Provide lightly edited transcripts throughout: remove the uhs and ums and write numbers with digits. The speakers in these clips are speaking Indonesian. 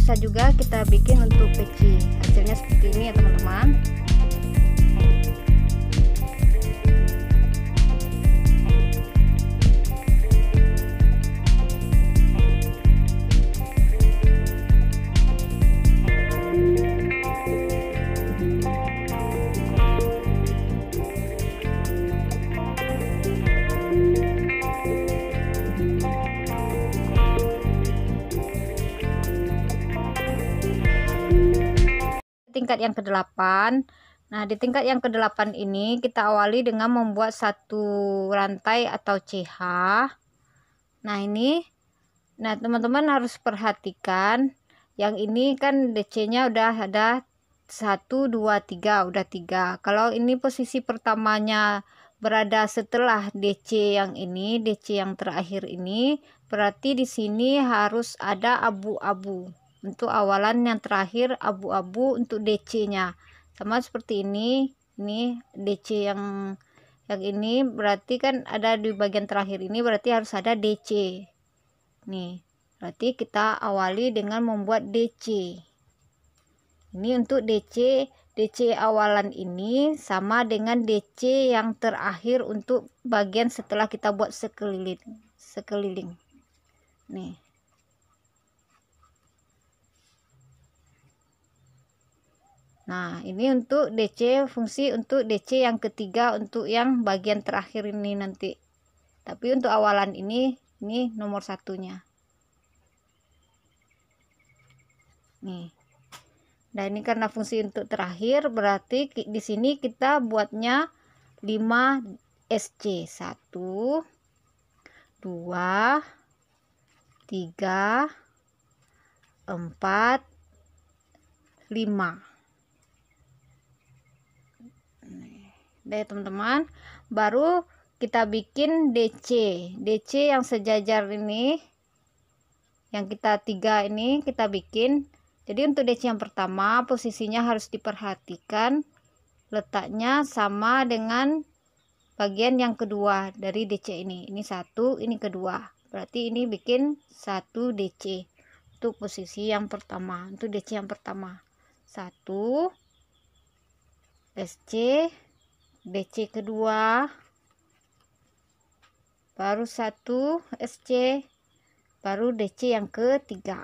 bisa juga kita bikin untuk peci. Hasilnya seperti ini ya teman-teman. Tingkat yang ke-8. Nah, di tingkat yang ke-8 ini kita awali dengan membuat satu rantai atau CH. Nah, ini. Nah, teman-teman harus perhatikan yang ini kan DC-nya udah ada 1 2 3, udah 3. Kalau ini posisi pertamanya berada setelah DC yang ini, DC yang terakhir ini, berarti di sini harus ada abu-abu. Untuk awalan yang terakhir abu-abu untuk DC-nya. Sama seperti ini DC yang ini berarti kan ada di bagian terakhir ini, berarti harus ada DC. Nih, berarti kita awali dengan membuat DC. Ini untuk DC awalan ini sama dengan DC yang terakhir untuk bagian setelah kita buat sekeliling. Nih. Nah, ini untuk DC, fungsi untuk DC yang ketiga untuk yang bagian terakhir ini nanti. Tapi untuk awalan ini nomor satunya. Nih. Dan ini karena fungsi untuk terakhir, berarti di sini kita buatnya 5 SC. 1 2 3 4 5. Deh teman-teman, baru kita bikin DC yang sejajar ini, yang kita 3 ini kita bikin. Jadi untuk DC yang pertama posisinya harus diperhatikan letaknya sama dengan bagian yang kedua dari DC ini 1, ini kedua, berarti ini bikin 1 DC untuk posisi yang pertama. Untuk DC yang pertama 1 SC, DC kedua, baru 1 SC, baru DC yang ketiga.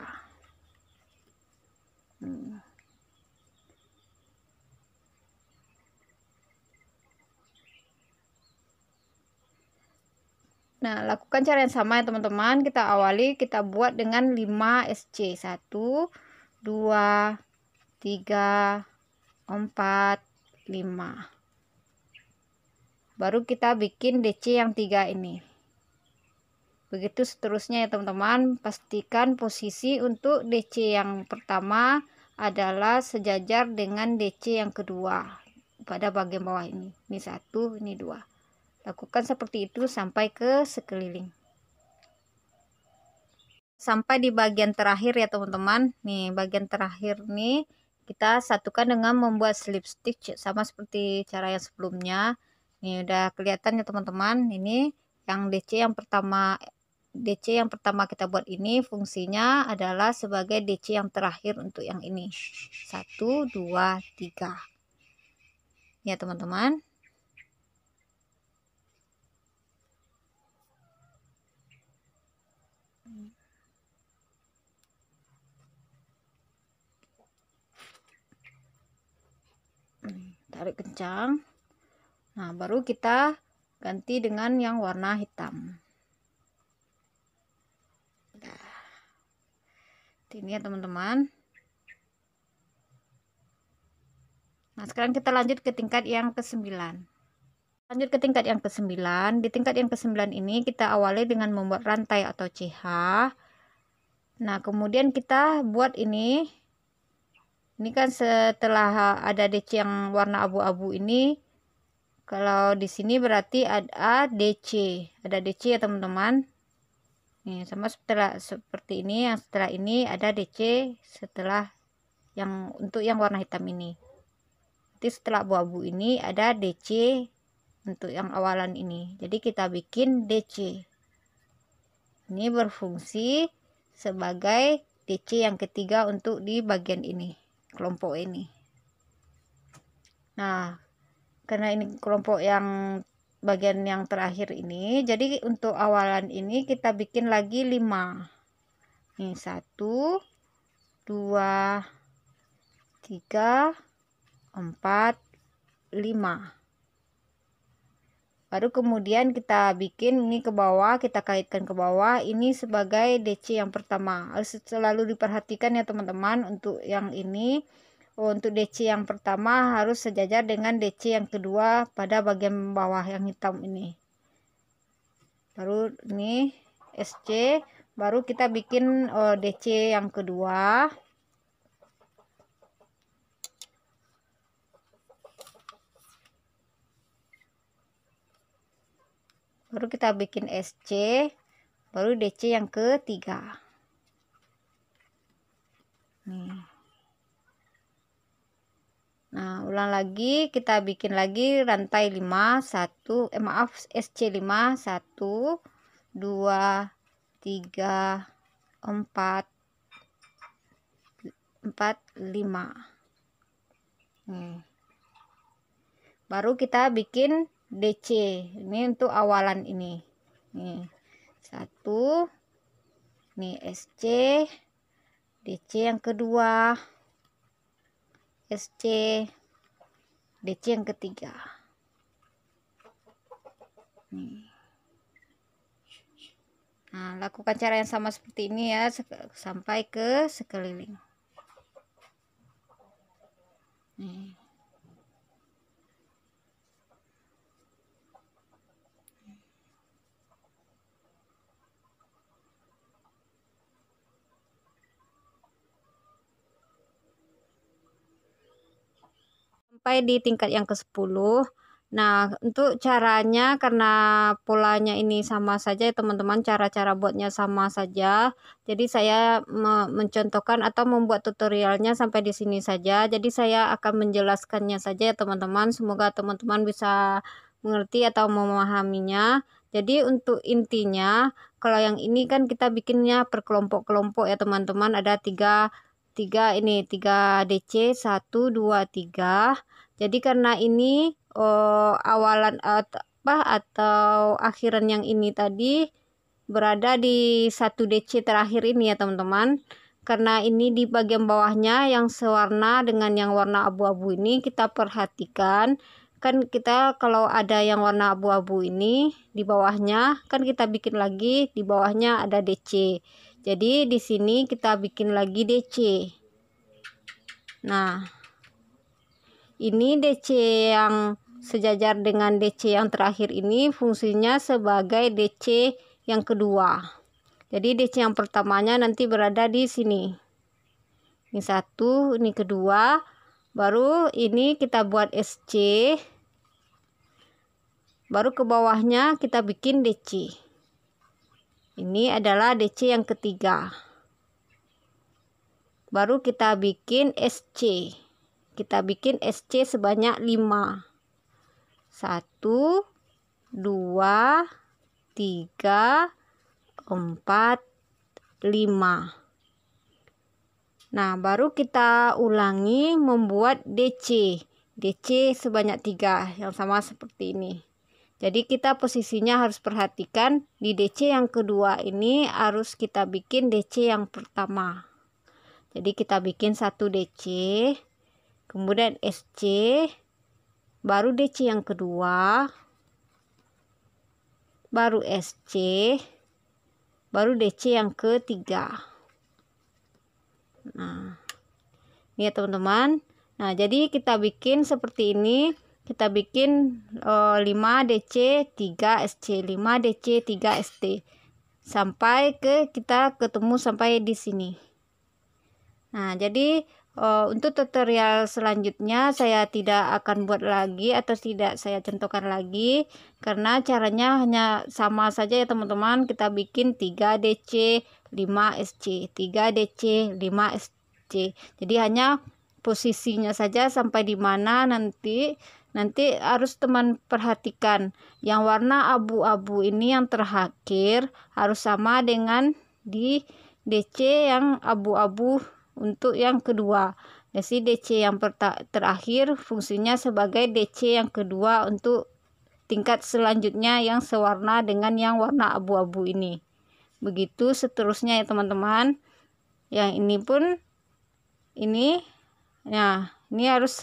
Nah, lakukan cara yang sama ya teman-teman. Kita awali, kita buat dengan 5 SC. 1 2 3 4 5. Baru kita bikin DC yang 3 ini. Begitu seterusnya ya teman-teman. Pastikan posisi untuk DC yang pertama adalah sejajar dengan DC yang kedua pada bagian bawah ini. Ini 1, ini 2. Lakukan seperti itu sampai ke sekeliling. Sampai di bagian terakhir ya teman-teman. Nih, bagian terakhir nih kita satukan dengan membuat slip stitch sama seperti cara yang sebelumnya. Nih udah kelihatan ya teman-teman. Ini yang DC yang pertama kita buat ini fungsinya adalah sebagai DC yang terakhir untuk yang ini. 1 2 3. Ya teman-teman. Tarik kencang. Nah, baru kita ganti dengan yang warna hitam. Nah, ini ya teman-teman. Nah, sekarang kita lanjut ke tingkat yang ke-9. Lanjut ke tingkat yang ke-9. Di tingkat yang ke-9 ini kita awali dengan membuat rantai atau CH. Nah, kemudian kita buat ini. Ini kan setelah ada DC yang warna abu-abu ini, kalau di sini berarti ada DC ya teman-teman. Nih sama seperti ini, yang setelah ini ada DC setelah yang untuk yang warna hitam ini. Nanti setelah abu-abu ini ada DC untuk yang awalan ini. Jadi kita bikin DC. Ini berfungsi sebagai DC yang ketiga untuk di bagian ini, kelompok ini. Nah, karena ini kelompok yang bagian yang terakhir ini, jadi untuk awalan ini kita bikin lagi 5. Nih 1, 2, 3, 4, 5. Baru kemudian kita bikin ini ke bawah, kita kaitkan ke bawah. Ini sebagai DC yang pertama. Harus selalu diperhatikan ya teman-teman untuk yang ini. Untuk DC yang pertama harus sejajar dengan DC yang kedua pada bagian bawah yang hitam ini. Baru ini SC, baru kita bikin DC yang kedua. Baru kita bikin SC, baru DC yang ketiga. Nih. Nah, ulang lagi, kita bikin lagi rantai 5, SC 5, 1, 2, 3, 4, 5. Nih. Baru kita bikin DC, ini untuk awalan ini. Nih, 1, nih SC, DC yang kedua, SC, DC yang ketiga. Nih. Nah, lakukan cara yang sama seperti ini ya sampai ke sekeliling. Nih. Sampai di tingkat yang ke-10. Nah, untuk caranya karena polanya ini sama saja ya teman-teman, cara-cara buatnya sama saja. Jadi saya mencontohkan atau membuat tutorialnya sampai di sini saja. Jadi saya akan menjelaskannya saja ya teman-teman. Semoga teman-teman bisa mengerti atau memahaminya. Jadi untuk intinya, kalau yang ini kan kita bikinnya per kelompok-kelompok ya teman-teman. Ada 3 DC 1, 2, 3. Jadi karena ini awalan atau akhiran yang ini tadi berada di 1 DC terakhir ini ya teman-teman. Karena ini di bagian bawahnya yang sewarna dengan yang warna abu-abu ini kita perhatikan. Kan kita kalau ada yang warna abu-abu ini di bawahnya kan kita bikin lagi di bawahnya ada DC. Jadi di sini kita bikin lagi DC. Nah, ini DC yang sejajar dengan DC yang terakhir ini fungsinya sebagai DC yang kedua. Jadi DC yang pertamanya nanti berada di sini. Ini 1, ini kedua. Baru ini kita buat SC. Baru ke bawahnya kita bikin DC. Ini adalah DC yang ketiga. Baru kita bikin SC. Kita bikin SC sebanyak 5. 1, 2, 3, 4, 5. Nah, baru kita ulangi membuat DC. DC sebanyak 3 yang sama seperti ini. Jadi kita posisinya harus perhatikan di DC yang kedua ini harus kita bikin DC yang pertama. Jadi kita bikin 1 DC, kemudian SC, baru DC yang kedua, baru SC, baru DC yang ketiga. Nah, ini ya teman-teman. Nah, jadi kita bikin seperti ini. Kita bikin 5 DC 3 SC, 5 DC 3 ST sampai kita ketemu sampai di sini. Nah, jadi untuk tutorial selanjutnya saya tidak akan buat lagi atau tidak saya contohkan lagi karena caranya hanya sama saja ya teman-teman. Kita bikin 3 DC 5 SC, 3 DC 5 SC. Jadi hanya posisinya saja sampai di mana nanti harus teman perhatikan yang warna abu-abu ini yang terakhir harus sama dengan di DC yang abu-abu untuk yang kedua. Jadi DC yang terakhir fungsinya sebagai DC yang kedua untuk tingkat selanjutnya yang sewarna dengan yang warna abu-abu ini. Begitu seterusnya ya teman-teman. Yang ini pun ini, nah ini harus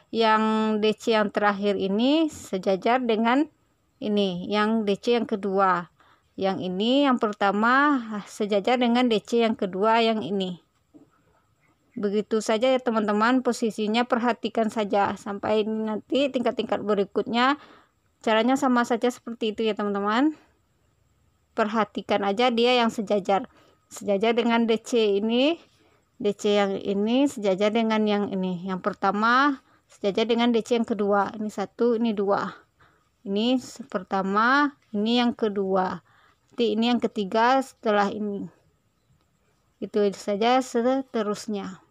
yang DC yang terakhir ini sejajar dengan ini yang DC yang kedua. Yang ini yang pertama sejajar dengan DC yang kedua yang ini. Begitu saja ya teman-teman, posisinya perhatikan saja sampai nanti tingkat-tingkat berikutnya caranya sama saja seperti itu ya teman-teman. Perhatikan aja dia yang sejajar dengan DC ini, DC yang ini sejajar dengan yang ini. Yang pertama sejajar dengan DC yang kedua. Ini satu, ini dua. Ini pertama, ini yang kedua. Nanti ini yang ketiga setelah ini. Itu saja seterusnya.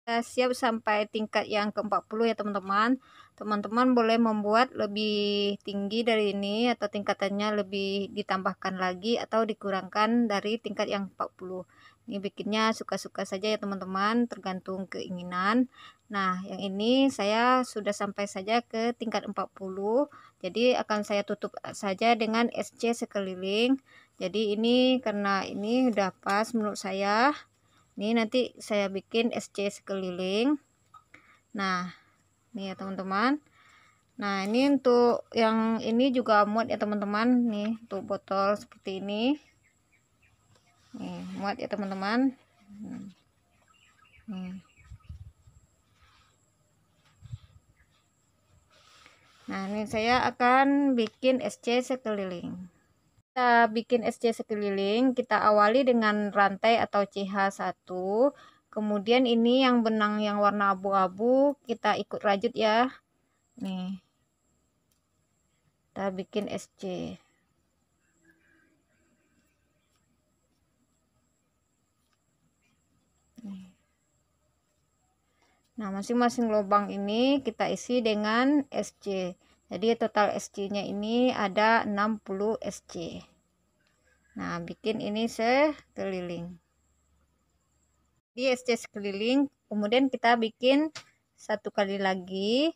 Siap sampai tingkat yang ke-40 ya teman-teman. Teman-teman boleh membuat lebih tinggi dari ini atau tingkatannya lebih ditambahkan lagi atau dikurangkan dari tingkat yang 40. Ini bikinnya suka-suka saja ya teman-teman, tergantung keinginan. Nah, yang ini saya sudah sampai saja ke tingkat 40. Jadi akan saya tutup saja dengan SC sekeliling. Jadi ini karena ini udah pas menurut saya. Ini nanti saya bikin SC sekeliling. Nah, ini ya teman-teman. Nah, ini untuk yang ini juga muat ya teman-teman. Nih, untuk botol seperti ini. Nih, muat ya teman-teman. Nah, ini saya akan bikin SC sekeliling. Kita bikin SC sekeliling, kita awali dengan rantai atau CH1, kemudian ini yang benang yang warna abu-abu kita ikut rajut ya. Nih, kita bikin SC. Nah, masing-masing lubang ini kita isi dengan SC. Jadi total SC-nya ini ada 60 SC. Nah, bikin ini sekeliling. Di SC sekeliling, kemudian kita bikin satu kali lagi.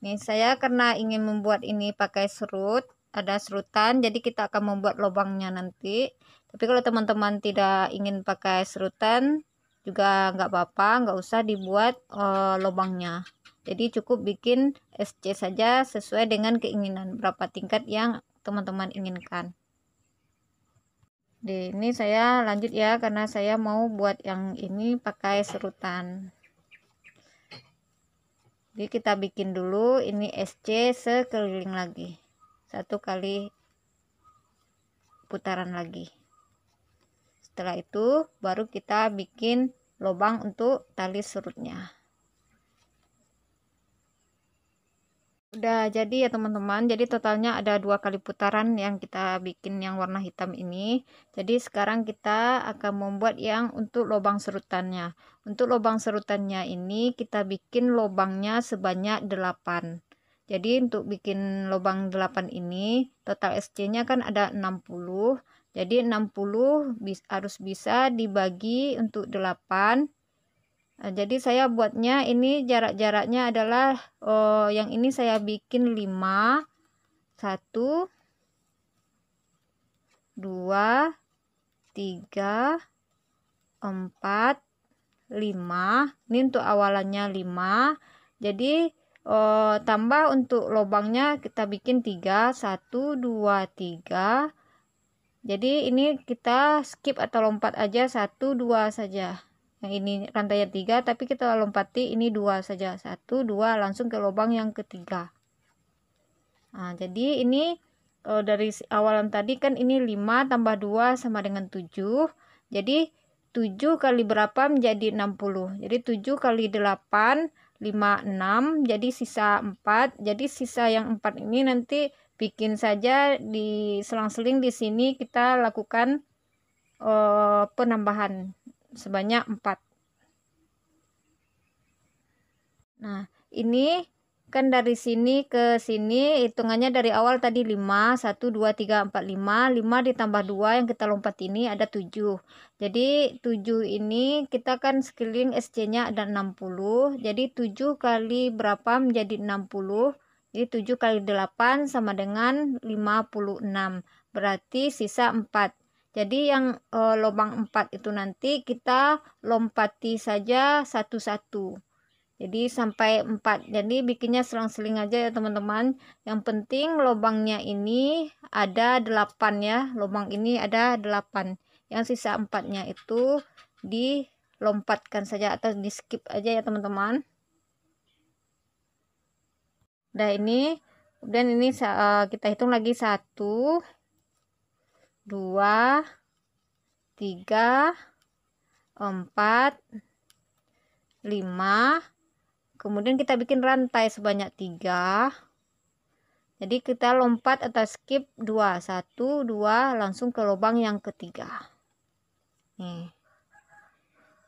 Nih, saya karena ingin membuat ini pakai serut, ada serutan, jadi kita akan membuat lubangnya nanti. Tapi kalau teman-teman tidak ingin pakai serutan, juga nggak apa-apa, nggak usah dibuat lubangnya. Jadi cukup bikin SC saja sesuai dengan keinginan berapa tingkat yang teman-teman inginkan. Di ini saya lanjut ya, karena saya mau buat yang ini pakai serutan. Jadi kita bikin dulu ini SC sekeliling lagi, satu kali putaran lagi. Setelah itu baru kita bikin lubang untuk tali serutnya. Udah jadi ya teman-teman, jadi totalnya ada 2 kali putaran yang kita bikin yang warna hitam ini. Jadi sekarang kita akan membuat yang untuk lubang serutannya. Untuk lubang serutannya ini kita bikin lubangnya sebanyak 8. Jadi untuk bikin lubang 8 ini total SC nya kan ada 60. Jadi 60 harus bisa dibagi untuk 8. Nah, jadi saya buatnya ini jarak-jaraknya adalah yang ini saya bikin 5, 1, 2, 3, 4, 5. Ini untuk awalannya 5. Jadi tambah untuk lubangnya kita bikin 3, 1, 2, 3. Jadi ini kita skip atau lompat aja 1, 2 saja. Yang ini rantainya 3, tapi kita lompati ini 2 saja, 1, 2 langsung ke lubang yang ketiga. Nah, jadi ini dari awalan tadi kan ini 5 tambah 2 sama dengan 7. Jadi 7 kali berapa menjadi 60. Jadi 7 kali 8 5, 6, jadi sisa 4. Jadi sisa yang 4 ini nanti bikin saja di selang-seling di sini kita lakukan penambahan sebanyak 4. Nah, ini kan dari sini ke sini hitungannya dari awal tadi 5, 1 2 3 4 5 ditambah 2 yang kita lompat ini ada 7. Jadi 7 ini kita kan sekeliling SC-nya ada 60. Jadi 7 kali berapa menjadi 60. Jadi 7 kali 8 sama dengan 56. Berarti sisa 4. Jadi yang lubang 4 itu nanti kita lompati saja satu-satu. Jadi sampai 4. Jadi bikinnya selang-seling aja ya teman-teman. Yang penting lubangnya ini ada 8 ya. Lubang ini ada 8. Yang sisa 4-nya itu dilompatkan saja atau di skip aja ya teman-teman. Udah ini. Kemudian ini kita hitung lagi 1 2 3 4 5. Kemudian kita bikin rantai sebanyak 3. Jadi kita lompat atau skip 2. 1 2 langsung ke lubang yang ketiga. Nih.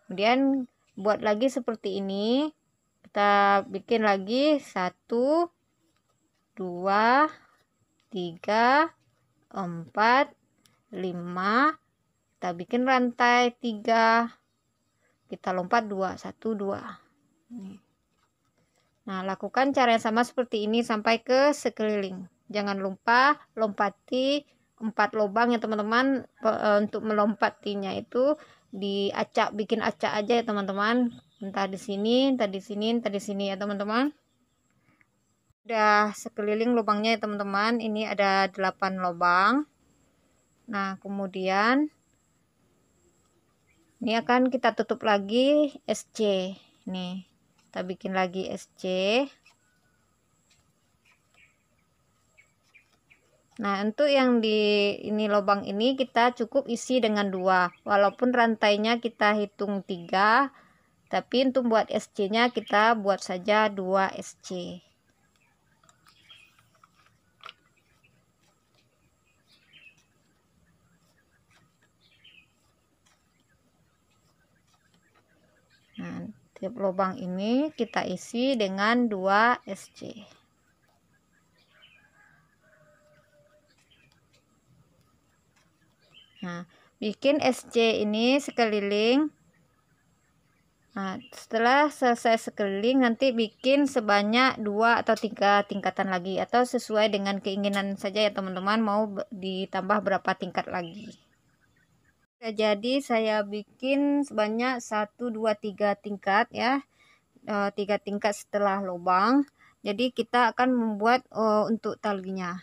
Kemudian buat lagi seperti ini. Kita bikin lagi 1 2 3 4 5. Kita bikin rantai 3. Kita lompat 2 1 2. Nih. Nah, lakukan cara yang sama seperti ini sampai ke sekeliling. Jangan lupa lompati 4 lubang ya teman-teman. Untuk melompatinya itu diacak, bikin acak aja ya teman-teman. Entah di sini, entah di sini, entah di sini ya teman-teman. Udah sekeliling lubangnya ya teman-teman. Ini ada 8 lubang. Nah, kemudian ini akan kita tutup lagi SC. Nih. Kita bikin lagi SC. Nah, untuk yang di ini lubang ini kita cukup isi dengan 2. Walaupun rantainya kita hitung 3, tapi untuk buat SC-nya kita buat saja 2 SC. Nah, tiap lubang ini kita isi dengan 2 SC. Nah, bikin SC ini sekeliling. Nah, setelah selesai sekeliling nanti bikin sebanyak 2 atau 3 tingkatan lagi atau sesuai dengan keinginan saja ya teman-teman, mau ditambah berapa tingkat lagi. Jadi saya bikin sebanyak 1 2 3 tingkat ya. 3 tingkat setelah lubang. Jadi kita akan membuat untuk talinya.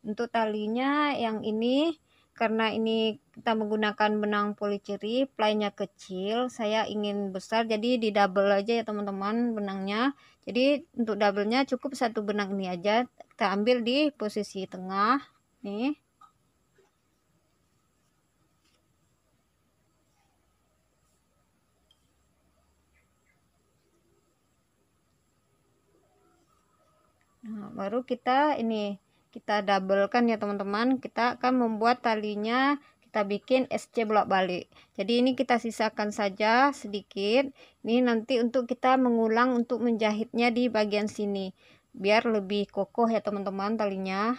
Untuk talinya yang ini karena ini kita menggunakan benang policeri, playnya kecil, saya ingin besar jadi di double aja ya teman-teman benangnya. Jadi untuk doublenya cukup satu benang ini aja, kita ambil di posisi tengah nih. Nah, baru kita ini kita double kan ya teman-teman. Kita akan membuat talinya, kita bikin SC bolak-balik. Jadi ini kita sisakan saja sedikit. Ini nanti untuk kita mengulang untuk menjahitnya di bagian sini biar lebih kokoh ya teman-teman talinya.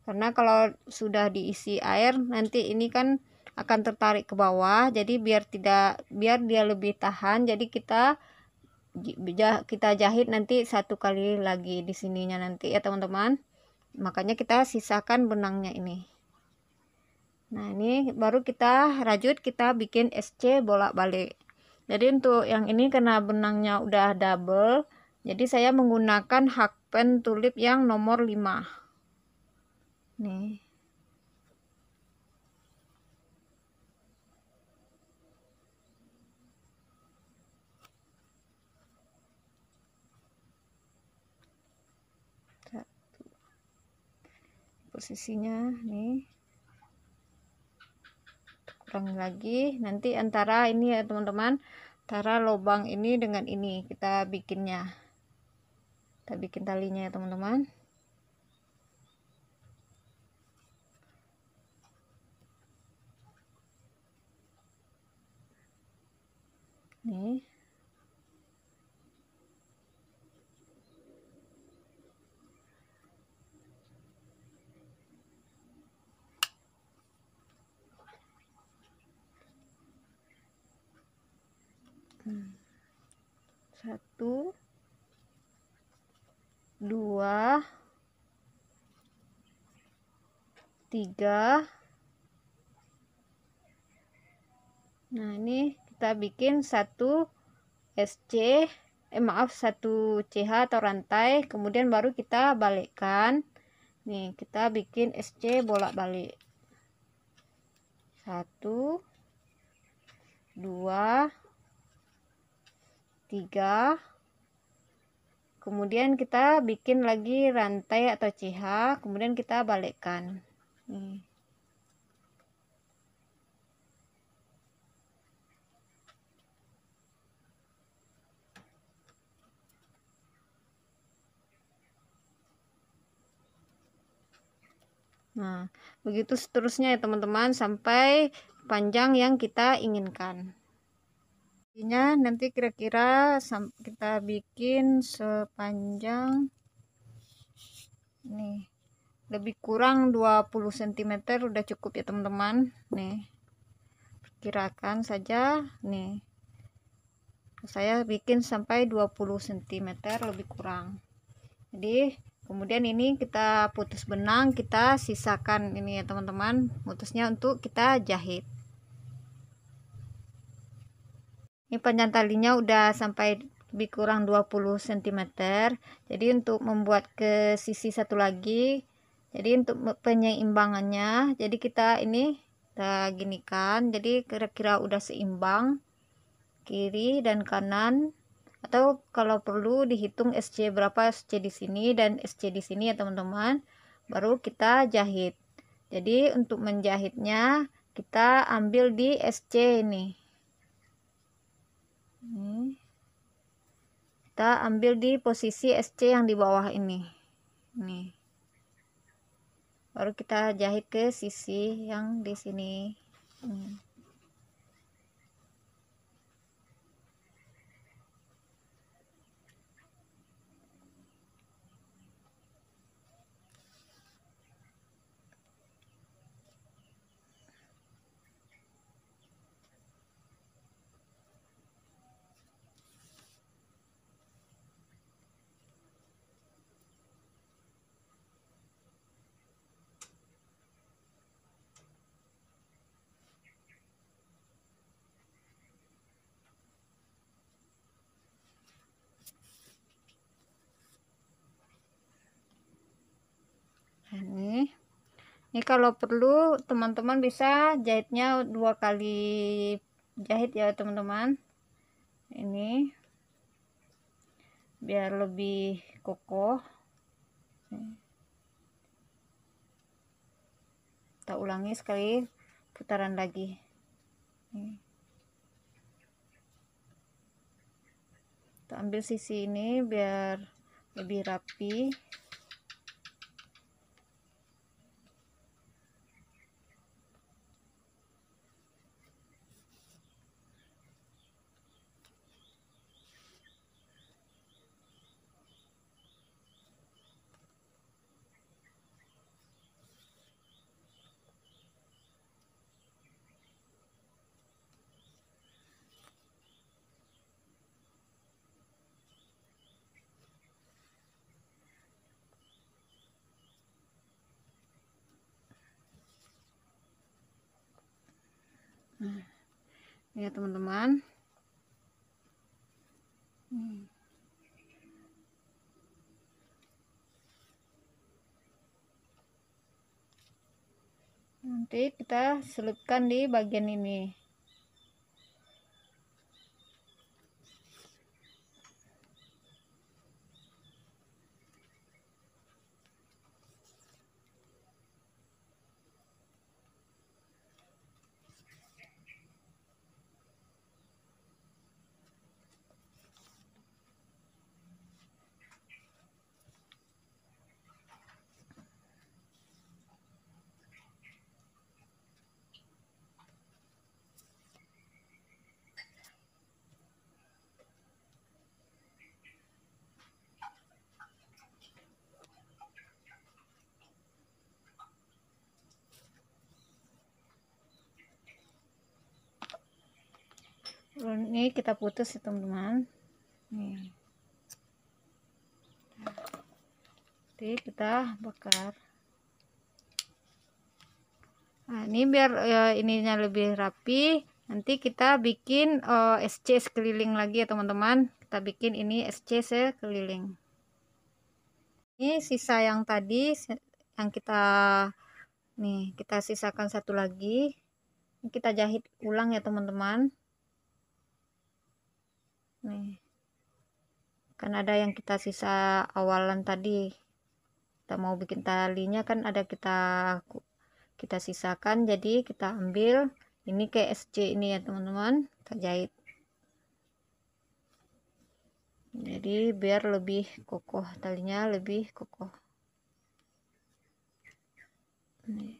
Karena kalau sudah diisi air nanti ini kan akan tertarik ke bawah. Jadi biar dia lebih tahan. Jadi kita jahit nanti 1 kali lagi di sininya nanti ya teman-teman. Makanya kita sisakan benangnya ini. Nah, ini baru kita rajut, kita bikin SC bolak-balik. Jadi untuk yang ini karena benangnya udah double, jadi saya menggunakan hakpen tulip yang nomor 5 nih. Posisinya nih, kurang lagi nanti antara ini ya teman-teman, antara lubang ini dengan ini kita bikinnya, kita bikin talinya ya teman-teman. Nih, 1, 2, 3. Nah, ini kita bikin 1 SC, maaf 1 CH atau rantai, kemudian baru kita balikkan. Nih, kita bikin SC bolak-balik. 1, 2, 3. Kemudian kita bikin lagi rantai atau CH, kemudian kita balikkan. Nih. Nah, begitu seterusnya ya teman-teman sampai panjang yang kita inginkan. Nanti kira-kira kita bikin sepanjang nih, lebih kurang 20 cm udah cukup ya teman-teman. Nih, perkirakan saja nih, saya bikin sampai 20 cm lebih kurang. Jadi kemudian ini kita putus benang, kita sisakan ini ya teman-teman, putusnya untuk kita jahit. Ini panjang talinya udah sampai lebih kurang 20 cm. Jadi untuk membuat ke sisi satu lagi, jadi untuk penyeimbangannya, jadi kita ginikan, jadi kira-kira udah seimbang kiri dan kanan, atau kalau perlu dihitung SC berapa, SC di sini dan SC di sini ya teman-teman, baru kita jahit. Jadi untuk menjahitnya kita ambil di SC ini. Kita ambil di posisi SC yang di bawah ini. Nih. Baru kita jahit ke sisi yang di sini. Ini kalau perlu teman-teman bisa jahitnya 2 kali jahit ya teman-teman. Ini biar lebih kokoh. Kita ulangi sekali putaran lagi. Kita ambil sisi ini biar lebih rapi. Ya teman-teman, nanti kita selipkan di bagian ini. Ini kita putus ya teman-teman. Nih. Jadi kita bakar. Nah, ini biar ininya lebih rapi, nanti kita bikin SC sekeliling lagi ya teman-teman. Kita bikin ini SC sekeliling. Ini sisa yang tadi yang kita sisakan satu lagi. Ini kita jahit ulang ya teman-teman. Nih. Kan ada yang kita sisa awalan tadi. Kita mau bikin talinya kan ada kita sisakan, jadi kita ambil ini kayak SC ini ya teman-teman, kita jahit jadi biar lebih kokoh, talinya lebih kokoh. Nih.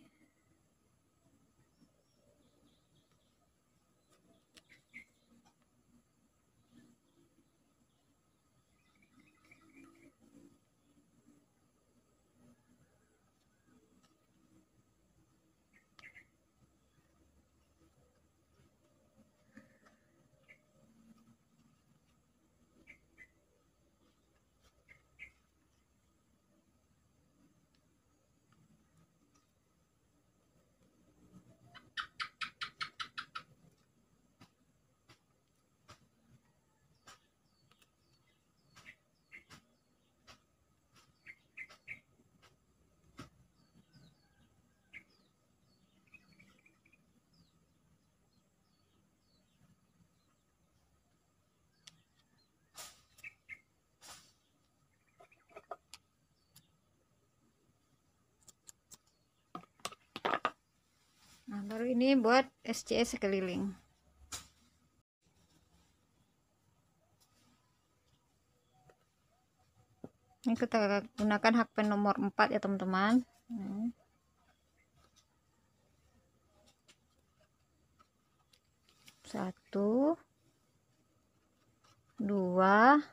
Nah, baru ini buat SCS sekeliling. Ini kita gunakan hakpen nomor 4 ya teman-teman. 1 2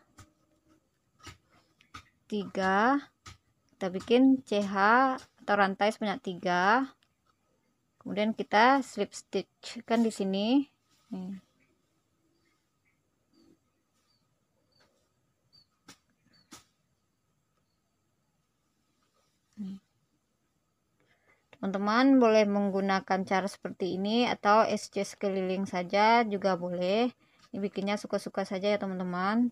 3, kita bikin CH atau rantai sebanyak 3, kemudian kita slip stitch kan di sini. Nih. Teman-teman boleh menggunakan cara seperti ini atau SC sekeliling saja juga boleh. Ini bikinnya suka-suka saja ya teman-teman,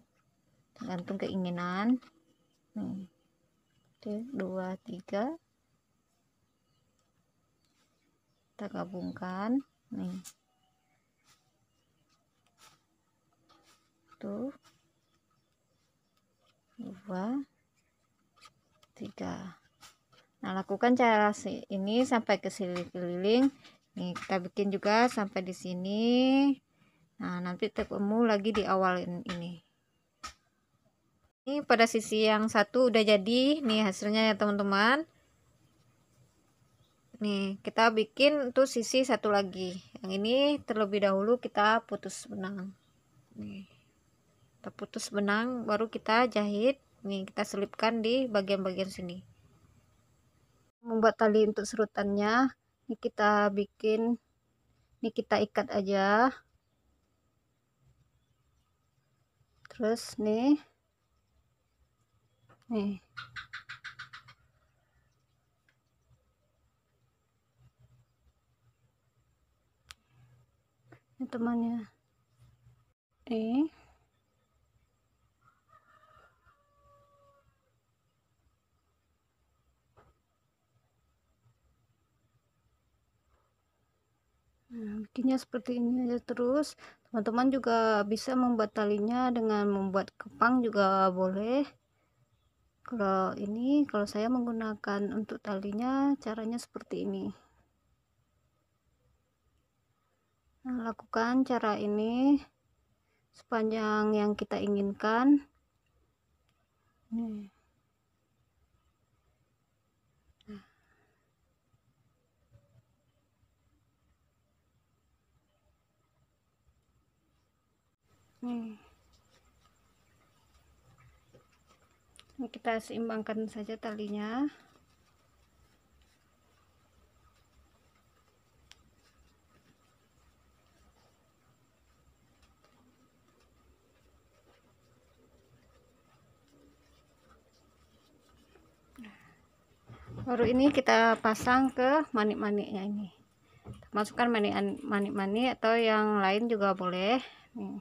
tergantung keinginan. Nih. 2 3 kita gabungkan. Nih. Tuh. 2 3. Nah, lakukan cara ini sampai ke keliling. Nih, kita bikin juga sampai di sini. Nah, nanti ketemu lagi di awal ini. Ini pada sisi yang satu udah jadi nih hasilnya ya teman-teman. Nih, kita bikin tuh sisi satu lagi. Yang ini terlebih dahulu kita putus benang. Nih. Kita putus benang baru kita jahit. Nih, kita selipkan di bagian-bagian sini. Membuat tali untuk serutannya, ini kita bikin, ini kita ikat aja. Terus nih ini temannya nih. Nah, bikinnya seperti ini aja terus. Teman-teman juga bisa membuat talinya dengan membuat kepang juga boleh. Kalau saya menggunakan untuk talinya caranya seperti ini. Nah, lakukan cara ini sepanjang yang kita inginkan. Nih. Nih. Ini kita seimbangkan saja talinya. Baru ini kita pasang ke manik-maniknya ini. Masukkan manik-manik atau yang lain juga boleh nih.